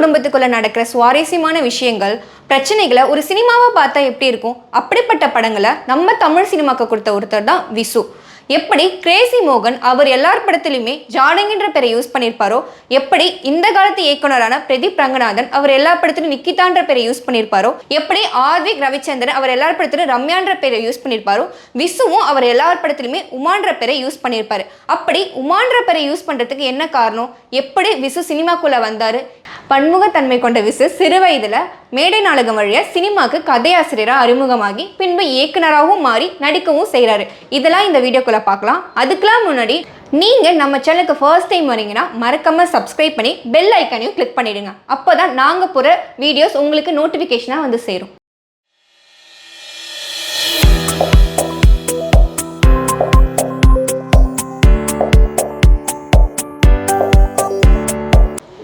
குடும்பத்துக்குள்ள நடக்கிற சுவாரஸ்யமான விஷயங்கள் பிரச்சனைகளை ஒரு சினிமாவை பார்த்தா எப்படி இருக்கும் அப்படிப்பட்ட படங்களை நம்ம தமிழ் சினிமாக்கு கொடுத்த ஒருத்தர் தான் விசு. எப்படி கிரேசி மோகன் அவர் எல்லார் படத்திலுமே ஜானகின்ற பேரை யூஸ் பண்ணியிருப்பாரோ, எப்படி இந்த காலத்து இயக்குனரான பிரதீப் ரங்கநாதன் அவர் எல்லா படத்திலும் நிக்கிதான்ற பேரை யூஸ் பண்ணியிருப்பாரோ, எப்படி ஆர்விக் ரவிச்சந்திரன் அவர் எல்லார் படத்திலும் ரம்யான்ற பேரை யூஸ் பண்ணியிருப்பாரோ, விசுவும் அவர் எல்லார் படத்திலுமே உமான்ற பேரை யூஸ் பண்ணியிருப்பாரு. அப்படி உமான்ற பேரை யூஸ் பண்றதுக்கு என்ன காரணம்? எப்படி விசு சினிமாக்குள்ள வந்தாரு? பன்முகத்தன்மை கொண்ட விசு சிறு வயதுல மேடை நாடகம் வழியா சினிமாக்கு கதையாசிரியராக அறிமுகமாகி பின்பு இயக்குனராகவும் மாறி நடிக்கவும் செய்கிறாரு. இதெல்லாம் இந்த வீடியோக்குள்ள பார்க்கலாம். அதுக்கெல்லாம் முன்னாடி நீங்க நம்ம சேனலுக்கு ஃபர்ஸ்ட் டைம் வரீங்கன்னா மறக்காம சப்ஸ்கிரைப் பண்ணி பெல் ஐக்கானையும் கிளிக் பண்ணிடுங்க. அப்போதான் நாங்க போற வீடியோஸ் உங்களுக்கு நோட்டிஃபிகேஷனா வந்து சேரும்.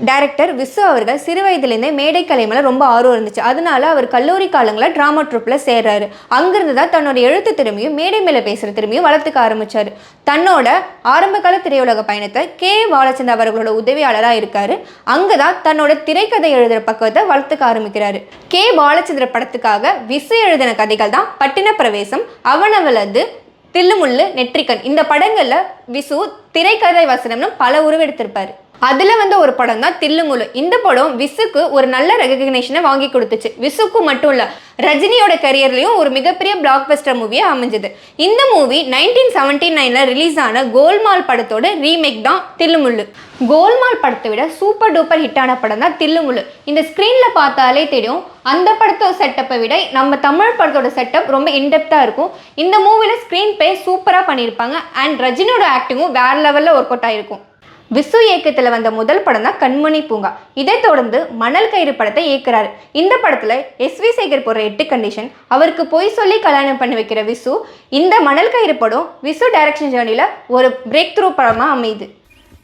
டைரக்டர் விசு அவர்கள் சிறு வயதுலேருந்தே மேடை கலை மேலே ரொம்ப ஆர்வம் இருந்துச்சு. அதனால அவர் கல்லூரி காலங்களில் ட்ராமா ட்ரூப்பில் சேர்றாரு. அங்கிருந்து தான் தன்னோட எழுத்து திறமையும் மேடை மேலே பேசுகிற திறமையும் வளர்த்துக்க ஆரம்பித்தார். தன்னோட ஆரம்பகால திரையுலக பயணத்தை கே பாலச்சந்தர் அவர்களோட உதவியாளராக இருக்காரு. அங்கே தான் தன்னோட திரைக்கதை எழுதுகிற பக்கத்தை வளர்த்துக்க ஆரம்பிக்கிறாரு. கே பாலச்சந்திர படத்துக்காக விசு எழுதின கதைகள் தான் பட்டின பிரவேசம், அவனவளது, தில்லுமுள்ளு, நெற்றிக்கண். இந்த படங்களில் விசு திரைக்கதை வசனம்னு பல உருவெடுத்திருப்பாரு. அதில் வந்த ஒரு படம் தான் தில்லுமுள்ளு. இந்த படம் விசுக்கு ஒரு நல்ல ரெகக்னேஷனை வாங்கி கொடுத்துச்சு. விசுக்கு மட்டும் இல்லை, ரஜினியோட கரியர்லையும் ஒரு மிகப்பெரிய பிளாக் பஸ்டர் மூவியாக அமைஞ்சது. இந்த மூவி 1979 ரிலீஸ் ஆன கோல்மால் படத்தோட ரீமேக் தான் தில்லுமுள்ளு. கோல்மால் படத்தை விட சூப்பர் டூப்பர் ஹிட்டான படம் தான் தில்லுமுள்ளு. இந்த ஸ்க்ரீனில் பார்த்தாலே தெரியும், அந்த படத்தோட செட்டப்பை விட நம்ம தமிழ் படத்தோட செட்டப் ரொம்ப இன்டெப்த்தாக இருக்கும். இந்த மூவியில் ஸ்க்ரீன் பிளே சூப்பராக பண்ணியிருப்பாங்க. அண்ட் ரஜினியோட ஆக்டிங்கும் வேறு லெவலில் ஒர்க் அவுட் ஆகிருக்கும். விசு இயக்கத்தில் வந்த முதல் படம் தான் கண்மணி பூங்கா. இதை தொடர்ந்து மணல் கயிறு படத்தை இயக்குறாரு. இந்த படத்தில் எஸ்வி சேகர் போடுற 8 கண்டிஷன், அவருக்கு பொய் சொல்லி கல்யாணம் பண்ணி வைக்கிற விசு. இந்த மணல் கயிறு படம் விசு டைரக்ஷன் ஜேர்னில ஒரு பிரேக் த்ரூ படமா அமையுது.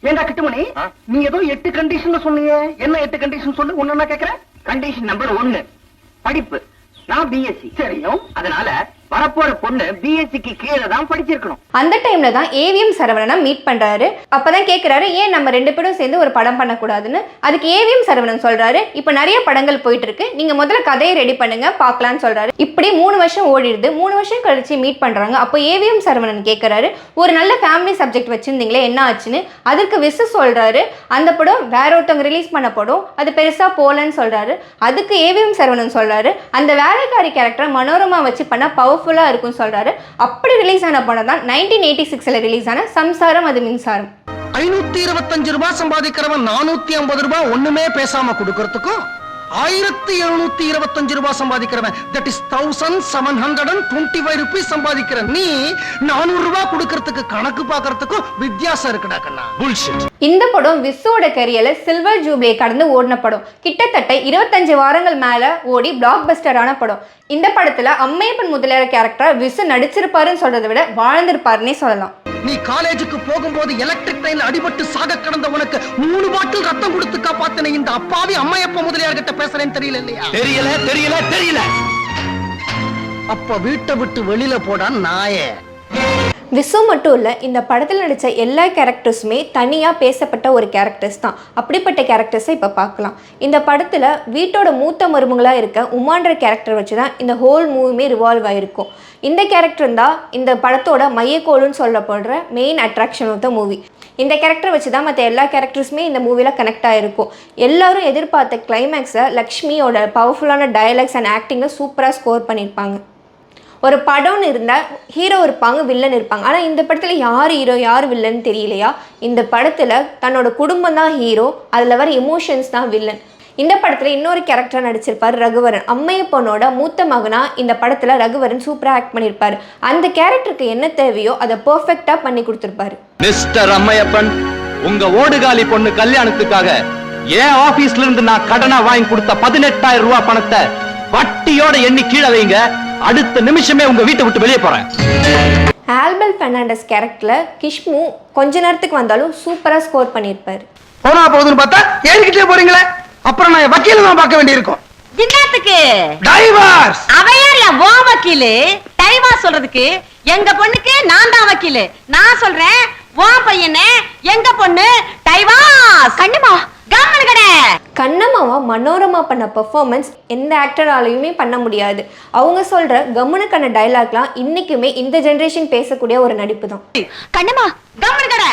ஏண்டா கிட்டுமணி, நீ ஏதோ 8 கண்டிஷன் சொன்னீங்க. என்ன 8 கண்டிஷன் சொல்லு, ஒன்னு கேட்கிறேன். கண்டிஷன் நம்பர் 1 படிப்பு. நான் பிஎஸ்சி தெரியும், அதனால வரப்போற பொண்ணு பிஎஸ்சிக்கு கீழே தான் படிச்சிருக்கணும். அந்த டைம்ல தான் ஏவிஎம் சரவணனை மீட் பண்றாரு. அப்பதான் கேட்கிறாரு, ஏன் நம்ம 2 பேரும் சேர்ந்து ஒரு படம் பண்ணக்கூடாதுன்னு. அதுக்கு ஏவிஎம் சரவணன் சொல்றாரு, இப்ப நிறைய படங்கள் போயிட்டு இருக்கு, நீங்க முதல்ல கதையை ரெடி பண்ணுங்க பார்க்கலாம்னு சொல்றாரு. இப்படி 3 வருஷம் ஓடிடுது. 3 வருஷம் கழிச்சு மீட் பண்றாங்க. அப்போ ஏவிஎம் சரவணன் கேட்கிறாரு, ஒரு நல்ல ஃபேமிலி சப்ஜெக்ட் வச்சிருந்தீங்களே என்ன ஆச்சுன்னு. அதுக்கு விசு சொல்றாரு, அந்த படம் வேற ஒருத்தவங்க ரிலீஸ் பண்ண படம், அது பெருசா போலன்னு சொல்றாரு. அதுக்கு ஏவிஎம் சரவணன் சொல்றாரு, அந்த வேலைக்காரி கேரக்டர் மனோரமா வச்சு பண்ண பவர்ஃபுல்லா இருக்கும் சொல்றாரு. அப்படி ரிலீஸ் ஆன படம் தான் 1986 ரிலீஸ் ஆன சம்சாரம் அது மின்சாரம். 525 ரூபாய் சம்பாதிக்கிறவன் 450 ரூபாய் ஒண்ணுமே பேசாம கொடுக்கறதுக்கும், 1725 ரூபாய் சம்பாதிக்கிறவன் that is 1725 ரூபாய் சம்பாதிக்கிற நீ 400 ரூபாய் கொடுக்கறதுக்கு கணக்கு பார்க்கறதுக்கும் வித்தியாசம் இருக்குடா கண்ணா. புல்ஷிட். இந்த படம் விசுவோட கரியர்ல சில்வர் ஜூப்ளியை கடந்து ஓடின படம். கிட்டத்தட்ட 25 வாரங்கள் மேல ஓடி பிளாக் பஸ்டரான படம். இந்த படத்துல அம்மையப்பன் முதலியார் கேரக்டர் விசு நடிச்சிருப்பாருன்னு சொல்றதை விட வாழ்ந்திருப்பாருன்னே சொல்லலாம். நீ காலேஜுக்கு போகும்போது எலக்ட்ரிக் ட்ரெயின்ல அடிபட்டு சாக கிடந்த உனக்கு 3 பாட்டில் ரத்தம் கொடுத்து காப்பாத்தின இந்த அப்பாவி அம்மையப்ப முதலியார் கிட்ட பேசுறேன்னு தெரியல இல்லையா? தெரியல. அப்ப வீட்டை விட்டு வெளியில போடா நாயே. விசு மட்டும் இல்லை, இந்த படத்தில் நடித்த எல்லா கேரக்டர்ஸுமே தனியாக பேசப்பட்ட ஒரு கேரக்டர்ஸ் தான். அப்படிப்பட்ட கேரக்டர்ஸை இப்போ பார்க்கலாம். இந்த படத்தில் வீட்டோட மூத்த மருமகளாக இருக்க உமான்ற கேரக்டர் வச்சு தான் இந்த ஹோல் மூவியுமே ரிவால்வ் ஆகிருக்கும். இந்த கேரக்டர் தான் இந்த படத்தோட மையக்கோளுன்னு சொல்லப்படுற main attraction of the movie. இந்த கேரக்டர் வச்சு தான் மற்ற எல்லா கேரக்டர்ஸுமே இந்த மூவியில் கனெக்ட் ஆகிருக்கும். எல்லாரும் எதிர்பார்த்த கிளைமேக்ஸை லக்ஷ்மியோட பவர்ஃபுல்லான டயலாக்ஸ் அண்ட் ஆக்டிங்கை சூப்பராக ஸ்கோர் பண்ணியிருப்பாங்க. ஒரு படம்னு இருந்தால் ஹீரோ இருப்பாங்க, வில்லன் இருப்பாங்க. ஆனால் இந்த படத்தில் யார் ஹீரோ யார் வில்லன் தெரியலையா? இந்த படத்தில் தன்னோட குடும்பம் தான் ஹீரோ, அதில் வர எமோஷன்ஸ் தான் வில்லன். இந்த படத்தில் இன்னொரு கேரக்டராக நடிச்சிருப்பார் ரகுவரன். அம்மையப்பனோட மூத்த மகனாக இந்த படத்தில் ரகுவரன் சூப்பராக ஆக்ட் பண்ணியிருப்பார். அந்த கேரக்டருக்கு என்ன தேவையோ அதை பர்ஃபெக்டாக பண்ணி கொடுத்துருப்பாரு. மிஸ்டர் அம்மையப்பன், உங்க ஓடுகாலி பொண்ணு கல்யாணத்துக்காக என் ஆபீஸ்ல இருந்து நான் கடனா வாங்கி கொடுத்த 18,000 ரூபாய் பணத்தை வட்டியோட எண்ணி கீழே வைங்க. அடுத்த நிமிஷமே உங்க வீட்டை விட்டு வெளியே போறேன். ஆல்பர்ட் பெர்னாண்டஸ் கேரக்டர்ல கிஷ்மு கொஞ்ச நேரத்துக்கு வந்தாலும் சூப்பரா ஸ்கோர் பண்ணியிருப்பாரு. போனா போகுதுன்னு பார்த்தா ஏறிக்கிட்டே போறீங்களே, அப்புறம் நான் வக்கீல தான் பார்க்க வேண்டியிருக்கும். என்னத்துக்கு டைவர்ஸ்? அவையாரியா ஓ வக்கீலு? டைவர்ஸ் சொல்றதுக்கு எங்க பொண்ணுக்கு நான் தான் வக்கீலு. நான் சொல்றேன், ஓ பையனே எங்க பொண்ணு டைவர்ஸ். கண்ணுமா கம்மனு கடை கண்ணம்மாவா மனோரமா பண்ண பெர்ஃபார்மன்ஸ் எந்த ஆக்டராலையுமே பண்ண முடியாது. அவங்க சொல்கிற கம்முனுக்கான டைலாக்லாம் இன்றைக்குமே இந்த ஜென்ரேஷன் பேசக்கூடிய ஒரு நடிப்பு தான். கண்ணம்மா கம்முனு கடை.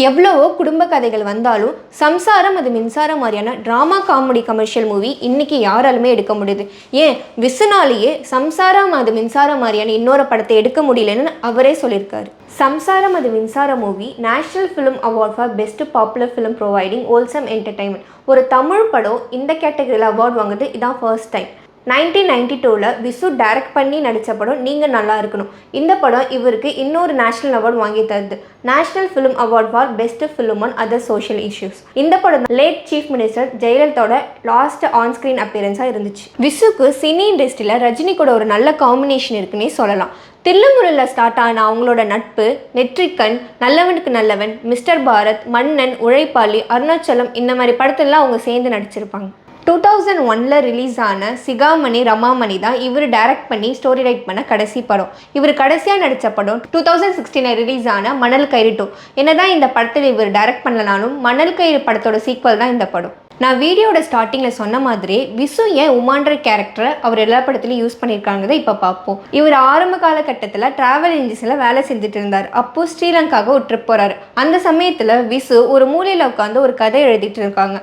எவ்வளவோ குடும்ப கதைகள் வந்தாலும் சம்சாரம் அது மின்சாரம் மாதிரியான ட்ராமா காமெடி கமர்ஷியல் மூவி இன்னைக்கு யாராலுமே எடுக்க முடியுது. ஏன் விசுனாலேயே சம்சாரம் அது மின்சாரம் மாதிரியான இன்னொரு படத்தை எடுக்க முடியலன்னு அவரே சொல்லியிருக்காரு. சம்சாரம் அது மின்சார movie national film award for best popular film providing wholesome entertainment. ஒரு தமிழ் படம் இந்த கேட்டகரியில் அவார்ட் வாங்குது இதான் ஃபர்ஸ்ட் டைம். 1992 விசு டைரக்ட் பண்ணி நடித்த படம் நீங்கள் நல்லா இருக்கணும். இந்த படம் இவருக்கு இன்னொரு நேஷனல் அவார்டு வாங்கி தருது, national film award for best film on other social issues. இந்த படம் லேட் சீஃப் மினிஸ்டர் ஜெயலலிதாவோட லாஸ்ட் ஆன் ஸ்க்ரீன் அப்பியரன்ஸாக இருந்துச்சு. விசுக்கு சினி இண்டஸ்ட்ரியில் ரஜினி கூட ஒரு நல்ல காம்பினேஷன் இருக்குன்னே சொல்லலாம். தில்லுமுருளில் ஸ்டார்ட் ஆன அவங்களோட நட்பு நெற்றிக்கண், நல்லவனுக்கு நல்லவன், மிஸ்டர் பாரத், மன்னன், உழைப்பாளி, அருணாச்சலம் இந்த மாதிரி படத்திலலாம் அவங்க சேர்ந்து நடிச்சிருப்பாங்க. 2001 ரிலீஸ் ஆன சிகாமணி ரமாமணி தான் இவர் டைரக்ட் பண்ணி ஸ்டோரி ரைட் பண்ண கடைசி படம். இவர் கடைசியாக நடித்த படம் 2016 ரிலீஸ் ஆன மணல் கயிறு 2. என்னதான் இந்த படத்தில் இவர் டைரக்ட் பண்ணலனாலும் மணல் கயிறு படத்தோட சீக்வல் தான் இந்த படம். நான் வீடியோட ஸ்டார்டிங்கில் சொன்ன மாதிரி விசு ஏன் உமான்ற கேரக்டரை அவர் எல்லா படத்துலையும் யூஸ் பண்ணியிருக்காங்கிறத இப்போ பார்ப்போம். இவர் ஆரம்ப காலகட்டத்தில் ட்ராவல் ஏஜென்சியில் வேலை செஞ்சுட்டு இருந்தார். அப்போது ஸ்ரீலங்காவுக்கு ஒரு ட்ரிப் போகிறாரு. அந்த சமயத்தில் விசு ஒரு மூலையில் உட்காந்து ஒரு கதை எழுதிட்டு இருக்காங்க.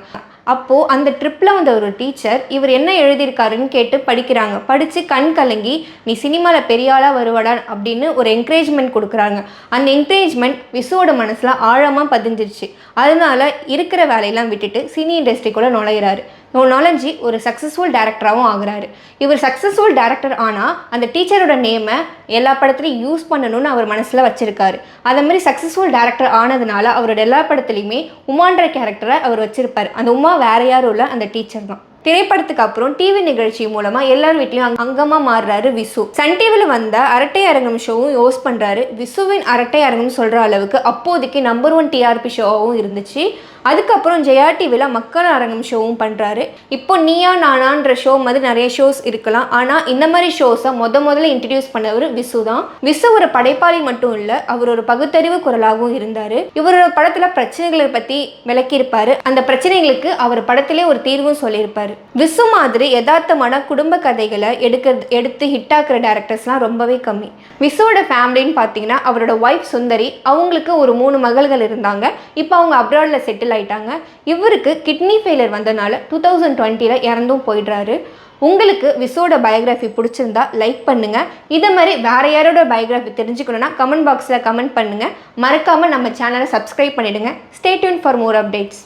அப்போது அந்த ட்ரிப்பில் வந்த ஒரு டீச்சர் இவர் என்ன எழுதியிருக்காருன்னு கேட்டு படிக்கிறாங்க. படித்து கண் கலங்கி நீ சினிமாவில் பெரிய ஆளாக வருவாடா அப்படின்னு ஒரு என்கரேஜ்மெண்ட் கொடுக்குறாங்க. அந்த என்கரேஜ்மெண்ட் விசுவோட மனசில் ஆழமாக பதிஞ்சிருச்சு. அதனால இருக்கிற வேலையெல்லாம் விட்டுட்டு சினி இண்டஸ்ட்ரிக்குள்ளே நுழையிறாரு. நுழைஞ்சி ஒரு சக்ஸஸ்ஃபுல் டேரக்டராகவும் ஆகுறாரு. இவர் சக்ஸஸ்ஃபுல் டேரக்டர் ஆனால் அந்த டீச்சரோட நேமை எல்லா படத்துலையும் யூஸ் பண்ணணும்னு அவர் மனசில் வச்சுருக்காரு. அதே மாதிரி சக்ஸஸ்ஃபுல் டேரக்டர் ஆனதுனால அவரோட எல்லா படத்துலையுமே உமான்ற கேரக்டரை அவர் வச்சுருப்பார். அந்த உமா வேற யாரும் இல்லை, அந்த டீச்சர் தான். திரைப்படத்துக்கு அப்புறம் டிவி நிகழ்ச்சி மூலமாக எல்லார் வீட்லையும் அங்கமாக மாறுறாரு விசு. சன் டிவியில் வந்த அரட்டை அரங்கம் ஷோவும் ஹோஸ்ட் பண்ணுறாரு. விசுவின் அரட்டை அரங்கம் சொல்கிற அளவுக்கு அப்போதைக்கு நம்பர் 1 டிஆர்பி ஷோவும் இருந்துச்சு. அதுக்கப்புறம் ஜெயா டிவியில் மக்கள் அரங்கம் ஷோவும் பண்ணுறாரு. இப்போ நீயா நானான்ற ஷோ மாதிரி நிறைய ஷோஸ் இருக்கலாம், ஆனால் இந்த மாதிரி ஷோஸை முதல்ல இன்ட்ரடியூஸ் பண்ணவர் விசு தான். விசு ஒரு படைப்பாளி மட்டும் இல்லை, அவர் ஒரு பகுத்தறிவு குரலாகவும் இருந்தார். இவரோட படத்தில் பிரச்சனைகளை பற்றி விளக்கியிருப்பார். அந்த பிரச்சனைகளுக்கு அவர் படத்திலே ஒரு தீர்வும் சொல்லியிருப்பார். விசு மாதிரி யதார்த்தமான குடும்ப கதைகளை எடுத்து ஹிட்டாக்குற டேரக்டர்ஸ்லாம் ரொம்பவே கம்மி. விசுவோட ஃபேமிலின்னு பார்த்தீங்கன்னா அவரோட ஒய்ஃப் சுந்தரி, அவங்களுக்கு ஒரு 3 மகள்கள் இருந்தாங்க. இப்போ அவங்க அப்ராடில் செட்டில் ஆயிட்டாங்க. இவருக்கு கிட்னி ஃபெயிலியர் வந்தனால 2020 இறந்தும் போயிடுறாரு. உங்களுக்கு விசுவோட பயோகிராஃபி பிடிச்சிருந்தா லைக் பண்ணுங்க. இதை மாதிரி வேற யாரோட பயோகிராஃபி தெரிஞ்சுக்கணும்னா கமெண்ட் பாக்ஸில் கமெண்ட் பண்ணுங்க. மறக்காம நம்ம சேனலை சப்ஸ்கிரைப் பண்ணிடுங்க. Stay tune for more updates.